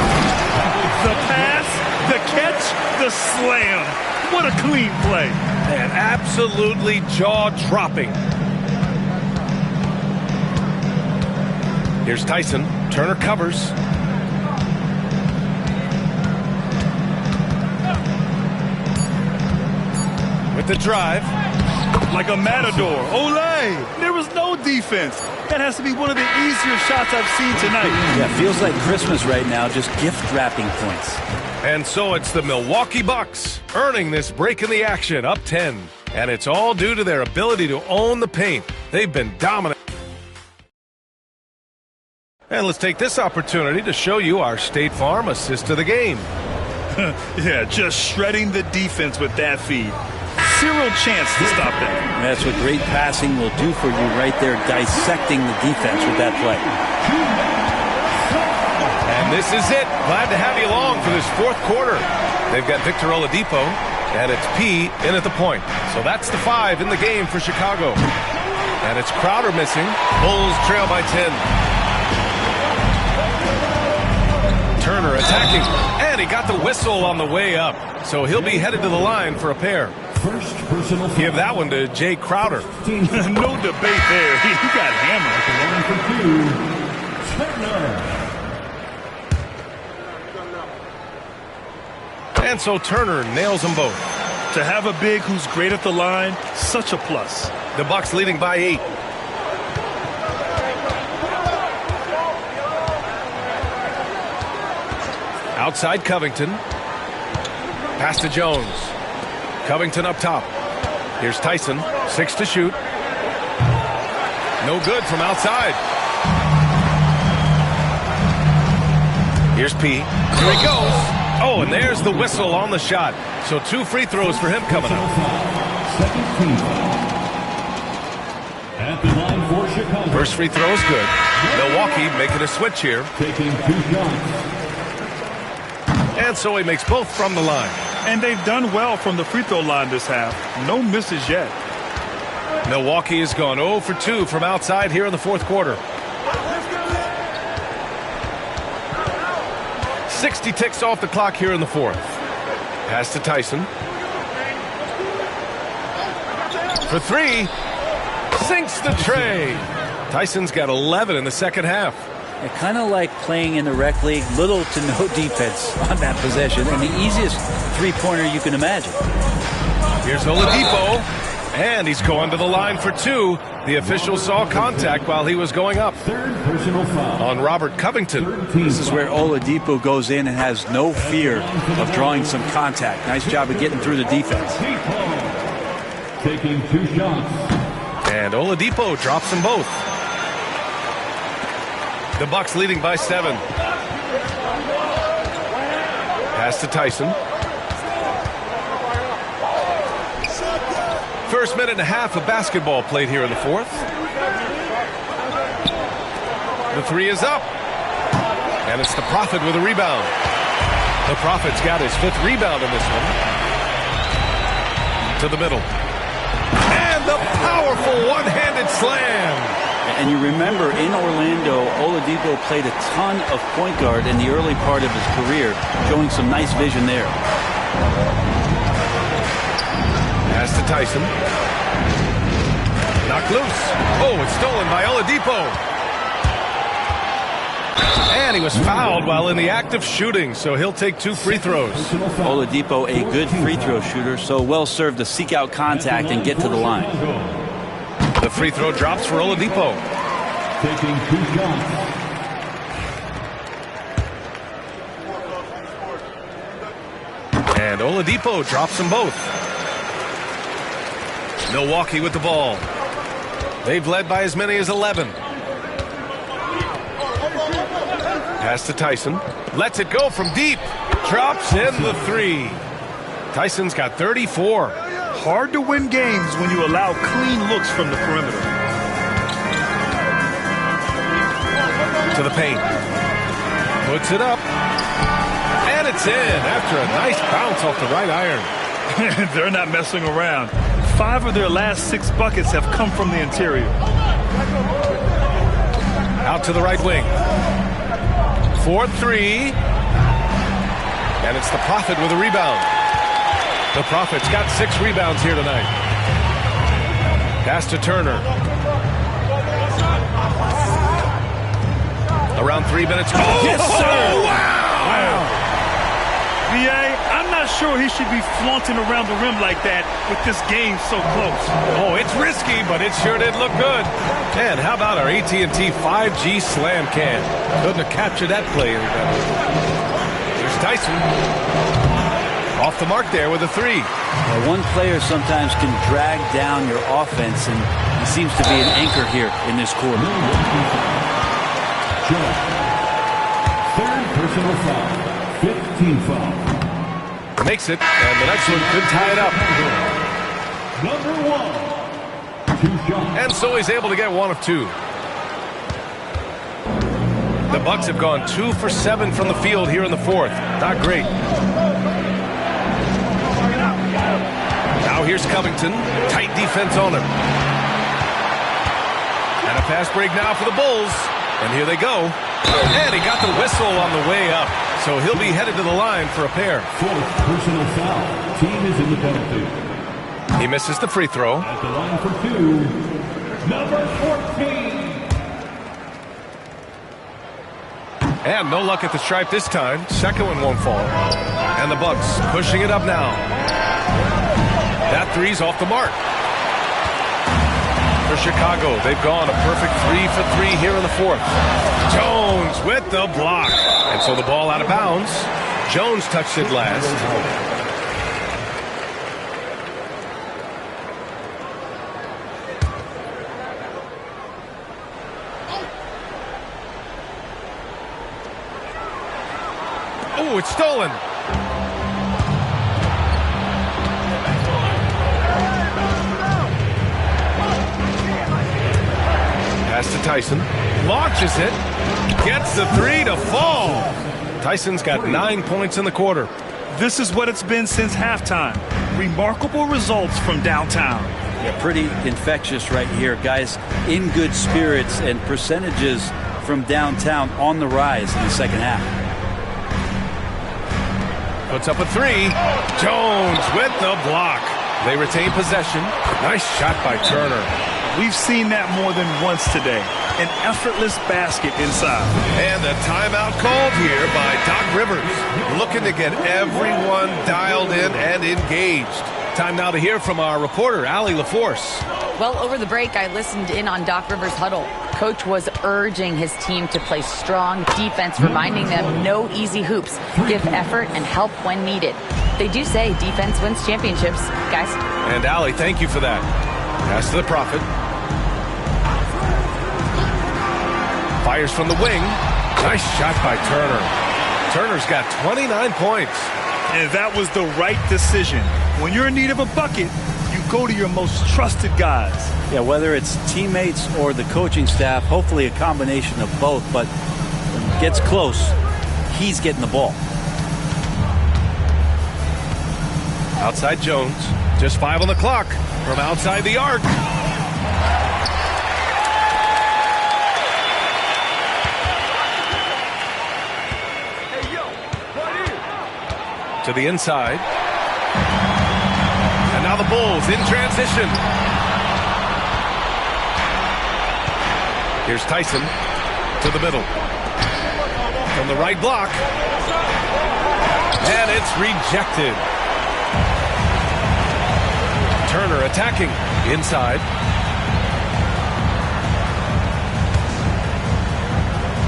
The pass, the catch, the slam. What a clean play. And absolutely jaw-dropping. Here's Tyson. Turner covers. With the drive. Like a matador. Olé! There was no defense. That has to be one of the easier shots I've seen tonight. Yeah, feels like Christmas right now, just gift wrapping points. And so it's the Milwaukee Bucks earning this break in the action, up 10. And it's all due to their ability to own the paint. They've been dominant. And let's take this opportunity to show you our State Farm assist of the game. Yeah, just shredding the defense with that feed. Zero chance to stop that. That's what great passing will do for you right there, dissecting the defense with that play. And this is it. Glad to have you along for this fourth quarter. They've got Victor Oladipo, and it's P in at the point. So that's the 5 in the game for Chicago. And it's Crowder missing. Bulls trail by 10. Turner attacking, and he got the whistle on the way up. So he'll be headed to the line for a pair. First personal foul. Give that one to Jay Crowder. No debate there. He got hammered. Turner. And so Turner nails them both. To have a big who's great at the line, such a plus. The Bucks leading by 8. Outside Covington. Pass to Jones. Covington up top. Here's Tyson. 6 to shoot. No good from outside. Here's P. Here he goes. Oh, and there's the whistle on the shot. So 2 free throws for him coming up. At the line for Chicago. First free throw is good. Milwaukee making a switch here. Taking 2 shots. And so he makes both from the line. And they've done well from the free throw line this half. No misses yet. Milwaukee has gone 0 for 2 from outside here in the fourth quarter. 60 ticks off the clock here in the fourth. Pass to Tyson. For 3. Sinks the tray. Tyson's got 11 in the second half. Kind of like playing in the rec league, little to no defense on that possession, and the easiest three-pointer you can imagine. Here's Oladipo, and he's going to the line for 2. The official saw contact while he was going up. Third personal foul on Robert Covington. This is where Oladipo goes in and has no fear of drawing some contact. Nice job of getting through the defense. Taking 2 shots. And Oladipo drops them both. The Bucks leading by 7. Pass to Tyson. First minute and a half of basketball played here in the fourth. The 3 is up. And it's the Prophet with a rebound. The Prophet's got his 5th rebound in this one. To the middle. And the powerful one-handed slam. And you remember, in Orlando, Oladipo played a ton of point guard in the early part of his career, showing some nice vision there. Pass to Tyson. Knocked loose. Oh, it's stolen by Oladipo. And he was fouled while in the act of shooting, so he'll take 2 free throws. Oladipo, a good free throw shooter, so well served to seek out contact and get to the line. The free throw drops for Oladipo. Taking 2 shots. And Oladipo drops them both. Milwaukee with the ball. They've led by as many as 11. Pass to Tyson. Lets it go from deep. Drops in the 3. Tyson's got 34. Hard to win games when you allow clean looks from the perimeter. To the paint. Puts it up. And it's in after a nice bounce off the right iron. They're not messing around. 5 of their last 6 buckets have come from the interior. Out to the right wing. 4-3. And it's the Prophet with a rebound. The Prophet's got 6 rebounds here tonight. Pass to Turner. Around 3 minutes. Oh, yes, sir! Wow! VA, I'm not sure he should be flaunting around the rim like that with this game so close. Oh, it's risky, but it sure did look good. And how about our AT&T 5G Slam Cam? Couldn't have captured that play any better. Here's Tyson. Off the mark there with a 3. Well, one player sometimes can drag down your offense, and he seems to be an anchor here in this quarter. Third personal foul. 15 foul. Makes it, and the next one could tie it up. Number 1. 2 shots. And so he's able to get 1 of 2. The Bucks have gone 2 for 7 from the field here in the fourth. Not great. Now here's Covington. Tight defense on him. And a fast break now for the Bulls. And here they go. And he got the whistle on the way up. So he'll be headed to the line for a pair. 4th personal foul. Team is in the penalty. He misses the free throw. At the line for 2. Number 14. And no luck at the stripe this time. Second one won't fall. And the Bucks pushing it up now. That 3's off the mark. For Chicago, they've gone a perfect 3 for 3 here in the fourth. Jones with the block. And so the ball out of bounds. Jones touched it last. Oh, it's stolen. Pass to Tyson. Launches it. Gets the three to fall. Tyson's got 9 points in the quarter. This is what it's been since halftime. Remarkable results from downtown. Yeah, pretty infectious right here. Guys in good spirits, and percentages from downtown on the rise in the second half. Puts up a three. Jones with the block. They retain possession. Nice shot by Turner. We've seen that more than once today. An effortless basket inside. And the timeout called here by Doc Rivers, looking to get everyone dialed in and engaged. Time now to hear from our reporter, Allie LaForce. Well, over the break, I listened in on Doc Rivers' huddle. Coach was urging his team to play strong defense, reminding them no easy hoops, give effort and help when needed. They do say defense wins championships, guys. And Allie, thank you for that. Pass to the Prophet. Fires from the wing. Nice shot by Turner. Turner's got 29 points. And that was the right decision. When you're in need of a bucket, you go to your most trusted guys. Yeah, whether it's teammates or the coaching staff, hopefully a combination of both, but when it gets close, he's getting the ball. Outside Jones. Just 5 on the clock from outside the arc. To the inside. And now the Bulls in transition. Here's Tyson to the middle. From the right block. And it's rejected. Turner attacking inside.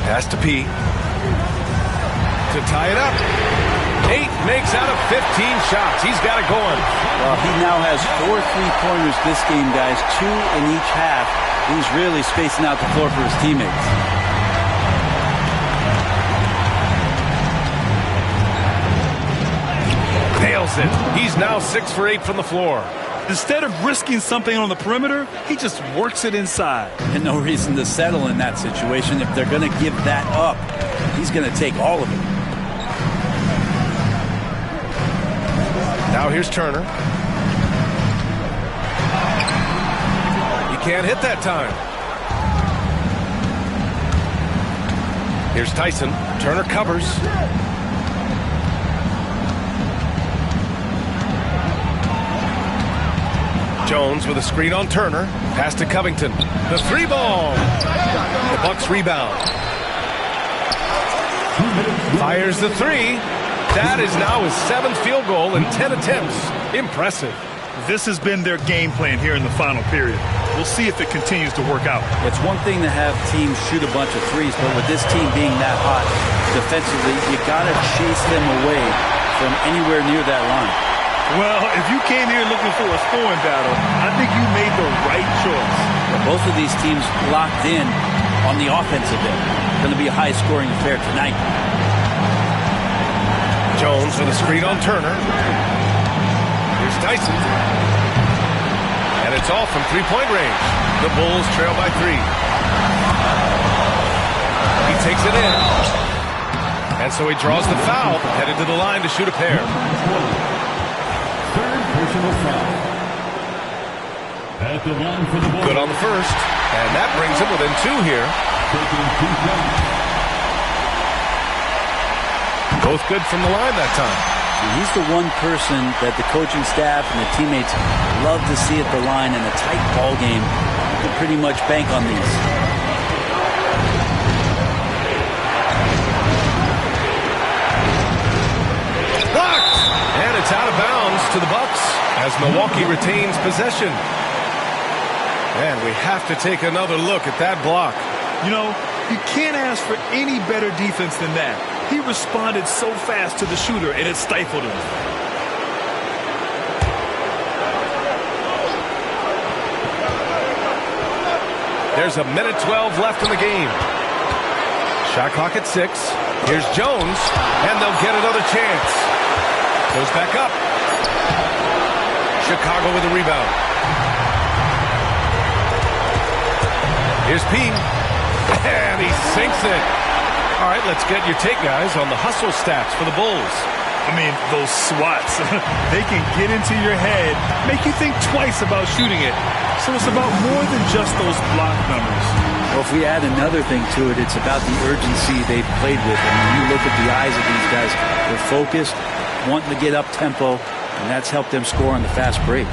Pass to P. To tie it up. 8 makes out of 15 shots. He's got it going. Well, he now has 4 3-pointers this game, guys. 2 in each half. He's really spacing out the floor for his teammates. Nails it. He's now 6 for 8 from the floor. Instead of risking something on the perimeter, he just works it inside. And no reason to settle in that situation. If they're going to give that up, he's going to take all of it. Now here's Turner. He can't hit that time. Here's Tyson. Turner covers. Jones with a screen on Turner. Pass to Covington. The 3-ball. The Bucks rebound. Fires the 3. That is now his 7th field goal in 10 attempts. Impressive. This has been their game plan here in the final period. We'll see if it continues to work out. It's one thing to have teams shoot a bunch of threes, but with this team being that hot defensively, you got to chase them away from anywhere near that line. Well, if you came here looking for a scoring battle, I think you made the right choice. Well, both of these teams locked in on the offensive end. It's going to be a high-scoring affair tonight. Jones with a screen on Turner. Here's Tyson. And it's all from three-point range. The Bulls trail by 3. He takes it in. And so he draws the foul, headed to the line to shoot a pair. Third personal foul. At the line for the ball. Good on the first. And that brings him within 2 here. Taking 2 shots. Both good from the line that time. And he's the one person that the coaching staff and the teammates love to see at the line in a tight ball game. You can pretty much bank on these. Blocked! And it's out of bounds to the Bucks as Milwaukee retains possession. And we have to take another look at that block. You know, you can't ask for any better defense than that. He responded so fast to the shooter, and it stifled him. There's a minute 12 left in the game. Shot clock at 6. Here's Jones, and they'll get another chance. Goes back up. Chicago with a rebound. Here's P. And he sinks it. All right, let's get your take, guys, on the hustle stats for the Bulls. I mean, those swats, they can get into your head, make you think twice about shooting it. So it's about more than just those block numbers. Well, if we add another thing to it, it's about the urgency they've played with. And when you look at the eyes of these guys, they're focused, wanting to get up tempo, and that's helped them score on the fast break.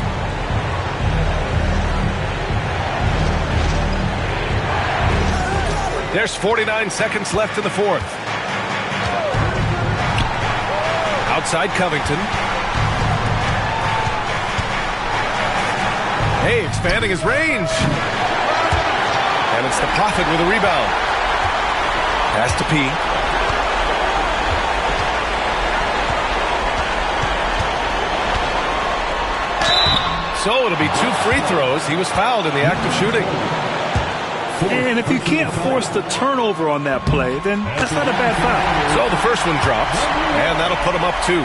There's 49 seconds left in the fourth. Outside Covington. Hey, expanding his range. And it's the Prophet with a rebound. Pass to P. So it'll be 2 free throws. He was fouled in the act of shooting. And if you can't force the turnover on that play, then that's not a bad foul. So the first one drops, and that'll put him up 2.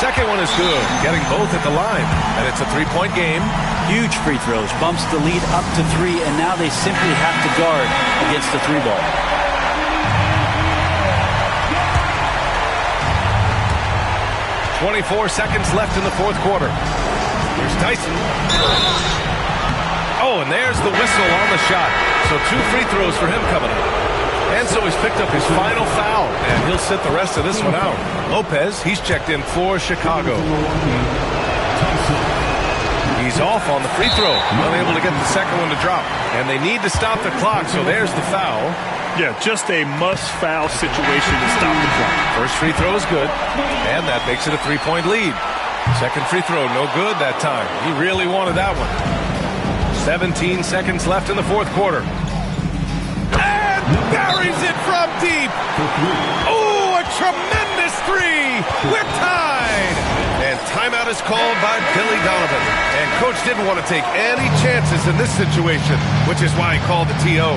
Second one is good, getting both at the line. And it's a 3-point game. Huge free throws, bumps the lead up to 3, and now they simply have to guard against the 3 ball. .24 seconds left in the fourth quarter. Here's Tyson. Oh, and there's the whistle on the shot. So 2 free throws for him coming up. And so he's picked up his final foul, and he'll sit the rest of this one out. Lopez, he's checked in for Chicago. He's off on the free throw, unable to get the second one to drop. And they need to stop the clock, so there's the foul. Yeah, just a must-foul situation to stop the clock. First free throw is good, and that makes it a 3-point lead. Second free throw, no good that time. He really wanted that one. 17 seconds left in the fourth quarter. And buries it from deep. Oh, a tremendous 3. We're tied. And timeout is called by Billy Donovan. And coach didn't want to take any chances in this situation, which is why he called the TO.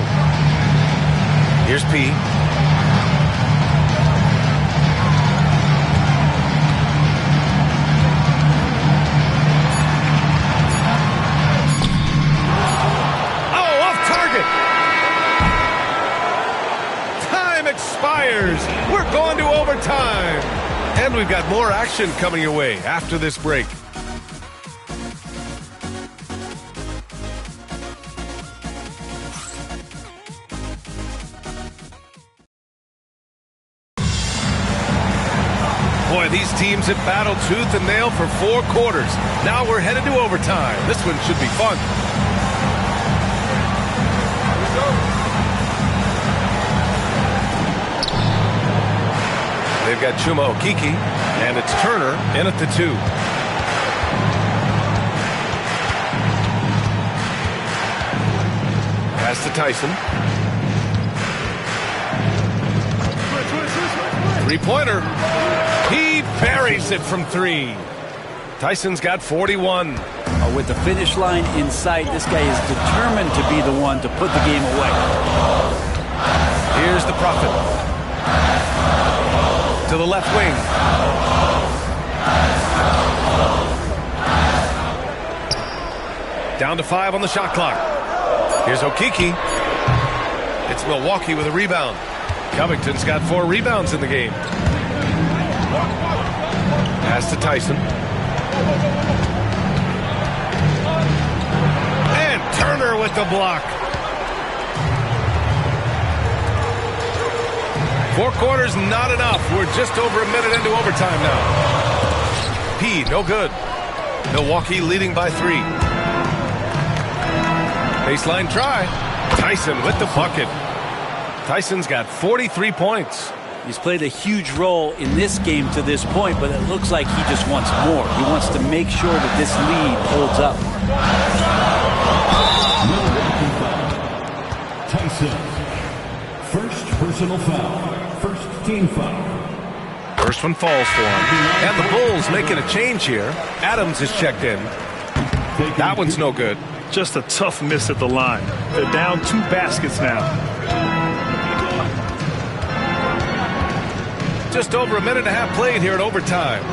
Here's P. We're going to overtime. And we've got more action coming your way after this break. Boy, these teams have battled tooth and nail for 4 quarters. Now we're headed to overtime. This one should be fun. They've got Chuma Okeke, and it's Turner in at the 2. Pass to Tyson. 3-pointer. He buries it from 3. Tyson's got 41. With the finish line in sight, this guy is determined to be the one to put the game away. Here's the Prophet. To the left wing. Down to 5 on the shot clock. Here's Okeke. It's Milwaukee with a rebound. Covington's got 4 rebounds in the game. Pass to Tyson. And Turner with the block. 4 quarters, not enough. We're just over a minute into overtime now. P, no good. Milwaukee leading by 3. Baseline try. Tyson with the bucket. Tyson's got 43 points. He's played a huge role in this game to this point, but it looks like he just wants more. He wants to make sure that this lead holds up. Tyson, first personal foul. First team foul. First one falls for him. And the Bulls making a change here. Adams is checked in. That one's no good. Just a tough miss at the line. They're down 2 baskets now. Just over a minute and a half played here in overtime.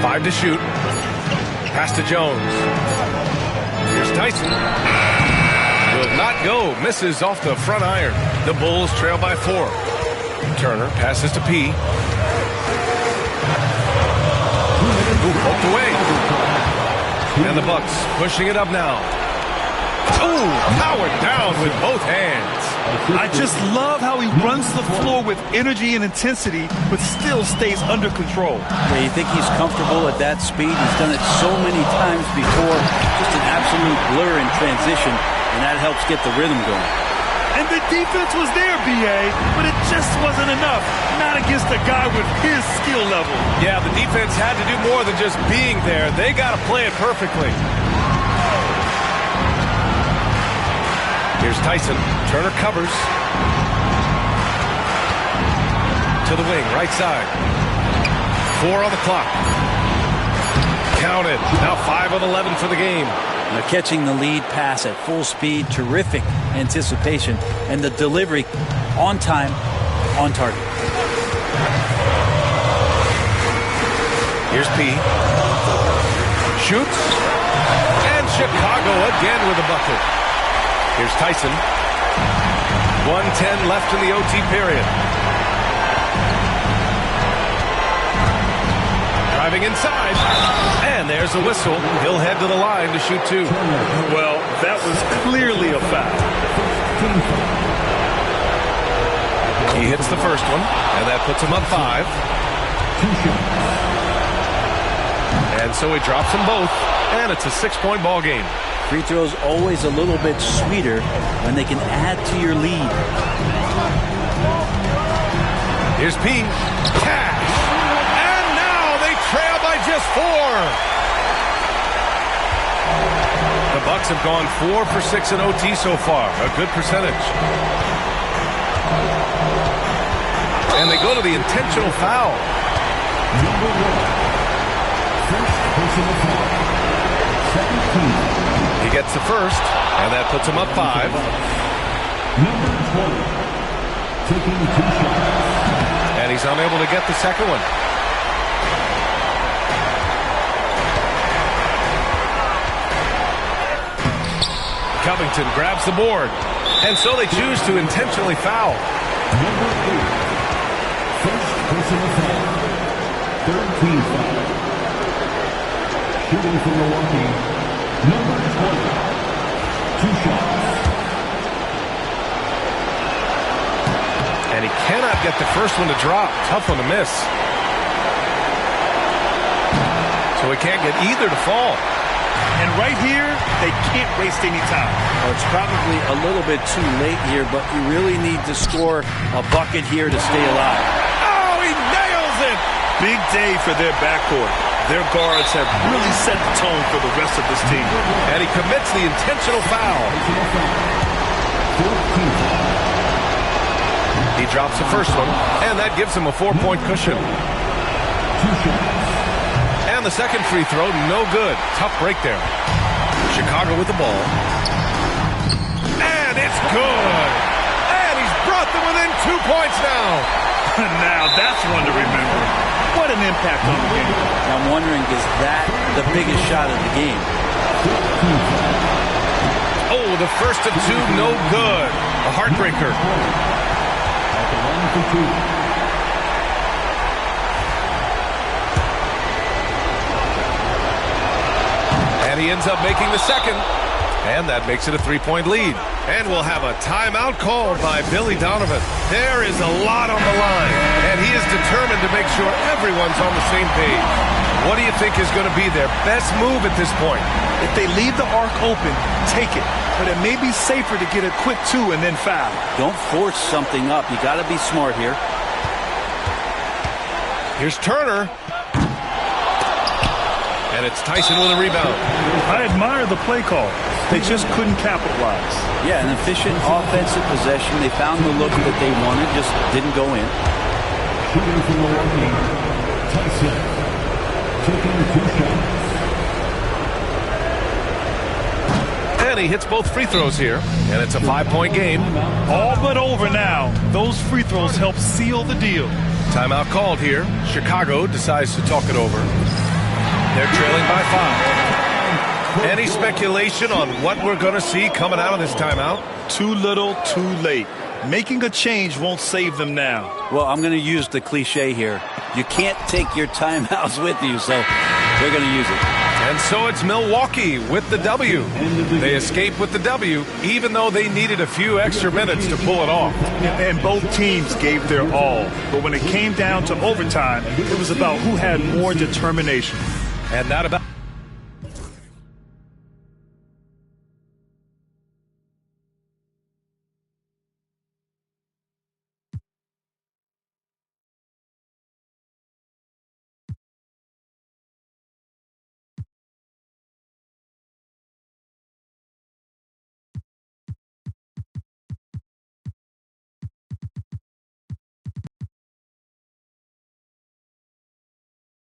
Five to shoot. Pass to Jones. Here's Tyson. Will not go. Misses off the front iron. The Bulls trail by 4. Turner passes to P. Poked away. And the Bucks pushing it up now. Oh, powered down with both hands. I just love how he runs the floor with energy and intensity, but still stays under control. Yeah, you think he's comfortable at that speed? He's done it so many times before. Just an absolute blur in transition, and that helps get the rhythm going. And the defense was there, B.A., but it just wasn't enough. Not against a guy with his skill level. Yeah, the defense had to do more than just being there. They got to play it perfectly. Here's Tyson. Turner covers. To the wing, right side. 4 on the clock. Counted. Now 5 of 11 for the game. They're catching the lead pass at full speed. Terrific anticipation. And the delivery on time, on target. Here's P. Shoots. And Chicago again with a bucket. Here's Tyson. 1:10 left in the OT period. Driving inside. And there's a whistle. He'll head to the line to shoot 2. Well, that was clearly a foul. He hits the first one, and that puts him up 5. And so he drops them both, and it's a 6-point ball game. Free throws always a little bit sweeter when they can add to your lead. Here's P. Cash. And now they trail by just 4. The Bucks have gone 4 for 6 in OT so far. A good percentage. And they go to the intentional foul. Number 1. First personal foul. Second team. He gets the first, and that puts him up 5. Number 20. Taking 2 shots. And he's unable to get the second one. Covington grabs the board. And so they choose to intentionally foul. Number 8. First personal foul. Third team foul. Shooting for Milwaukee. Number 20. 2 shots. And he cannot get the first one to drop. Tough one to miss. So he can't get either to fall. And right here, they can't waste any time. Well, it's probably a little bit too late here, but you really need to score a bucket here to stay alive. Oh, he nails it! Big day for their backcourt. Their guards have really set the tone for the rest of this team. And he commits the intentional foul. He drops the first one, and that gives him a 4-point cushion. And the second free throw, no good. Tough break there. Chicago with the ball. And it's good. And he's brought them within 2 points now. Now that's one to remember. What an impact on the game. I'm wondering, is that the biggest shot of the game? Oh, the first of 2, no good. A heartbreaker. And he ends up making the second. And that makes it a 3-point lead. And we'll have a timeout called by Billy Donovan. There is a lot on the line, and he is determined to make sure everyone's on the same page. What do you think is going to be their best move at this point? If they leave the arc open, take it. But it may be safer to get a quick 2 and then foul. Don't force something up. You got to be smart here. Here's Turner. And And it's Tyson with a rebound. I admire the play call. They just couldn't capitalize. Yeah, an efficient offensive possession. They found the look that they wanted, just didn't go in. Shooting from Milwaukee, Tyson. Taking 2 shots. And he hits both free throws here. And it's a 5-point game. All but over now. Those free throws help seal the deal. Timeout called here. Chicago decides to talk it over. They're trailing by 5. Any speculation on what we're going to see coming out of this timeout? Too little, too late. Making a change won't save them now. Well, I'm going to use the cliche here. You can't take your timeouts with you, so they're going to use it. And so it's Milwaukee with the W. They escape with the W, even though they needed a few extra minutes to pull it off. And both teams gave their all. But when it came down to overtime, it was about who had more determination. And that about